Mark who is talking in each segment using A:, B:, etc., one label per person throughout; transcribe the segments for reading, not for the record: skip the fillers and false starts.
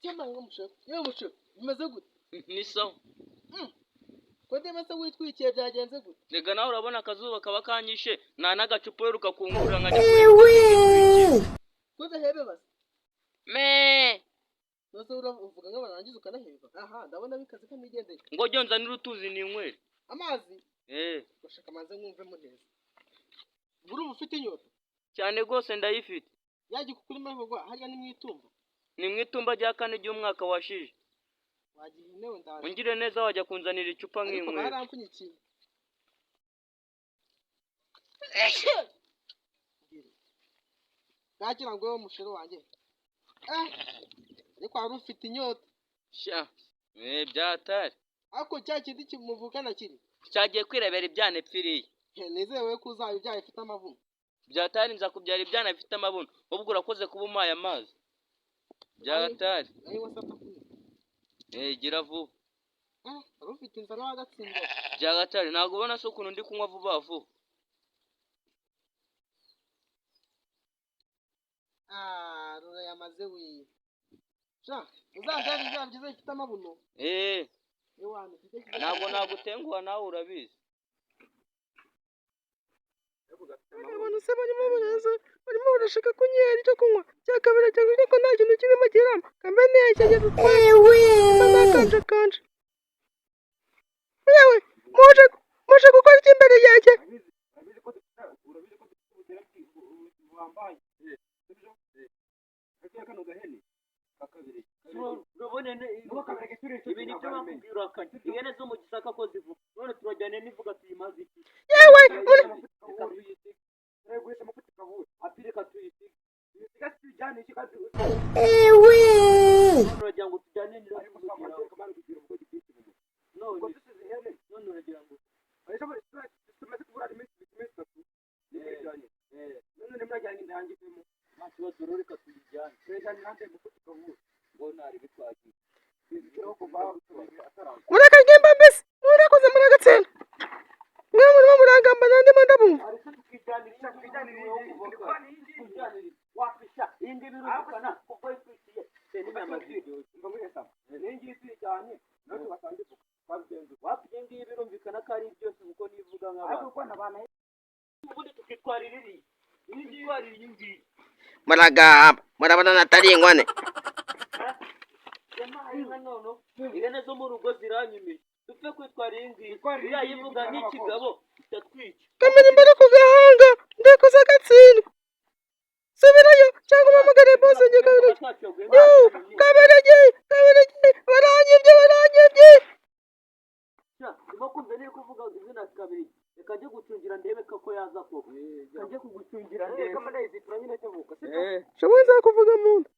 A: Cyema ngo mushe. Yewe mushe. Bimeze gute?
B: Ni sawa.
A: Ko demasa witwikiye byagenze gute?
B: Rega nawe urabona akazuba kaba kanyishe nta n'agacupa heruka kungurura nkajya kuri.
A: Ko dahebe basi.
B: Me.
A: Nose uravuga nk'abarangiza ukanaheba. Aha, ndabona bikaze kanigendeye.
B: Ngo jyo nzanira utuzi ni inywere.
A: Amazi? Bashaka manze mwumvemo neza. Buri ufite inyota.
B: Cyane gose ndayifite.
A: Yaje kukuri mahogwa harya ni mwitumba.
B: Ni mwitumba rya kane ry'umwaka washije.
A: Waginewe ndaje.
B: Ungire neza wajya kunzanira icupa nk'inywere.
A: Ariko barampfunyikiye. Gagira ngo mushero wanjye. Ariko wari ufite inyota.
B: Sha. Byatari.
A: Ako cya kindi kimuvukana kiri.
B: Cyagiye kwirebera ibyane pfiriye.
A: Nizewe ko uzabibyaye ifite amavuno.
B: Byatari nza kubyara ibyana bifite amabuno. Ubwo urakoze kuba umaye amazi. Byatari. Gira vuba.
A: Ufite inzara wagatsinda.
B: Byatari ntago ubona so ukuntu ndi kunywa vuba vuba.
A: Rura yamaze wi. Sha, uzanjari byiza ifite amabuno.
B: Ntabwo nagutenguha nawe urabizi.
A: Abantu se barimo barashaka kunyera icyo kunywa cyakabira cyangwa ko nta kintu kirimo kirama kambe niyashye gutwara kanje yewe muje gukora iki imbere yake
B: ihene zo mu gisaka ko zivuga none turajyane nivuga tuyimaze iki
A: yewe murakagimba mbese murakoze muragatsinda mwe murimo muragamba nandi mandabumva
C: Maragamba murabona natari ingwane
B: ihene zo mu rugo ziranyimiye dupfe kwitwara ingi yayivuga nk'ikigabo itatwica
A: kamera imbere ku gahanga ndekuza gatsindwa subirayo cyangwa umamagare bose nge kabere baranyibye
B: ndimo kumva niyo kuvuga izina kabiri reka njye gucungira ndebe ko yaza koko kajye kugucungira ndebe kamera izitura nyine cyavuka
A: shoboye zakuvuga mu nda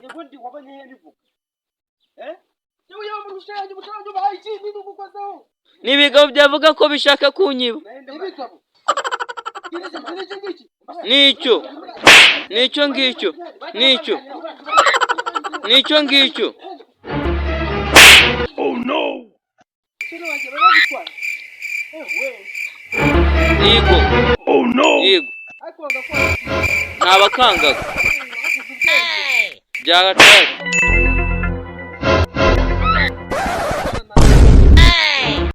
B: ubundi wabanye yanivuga n'ibigabo byavuga ko bishaka kunyiba nicyo ngicyo
C: Oh no
B: yego
C: Oh no
B: yego nabakangaga byatari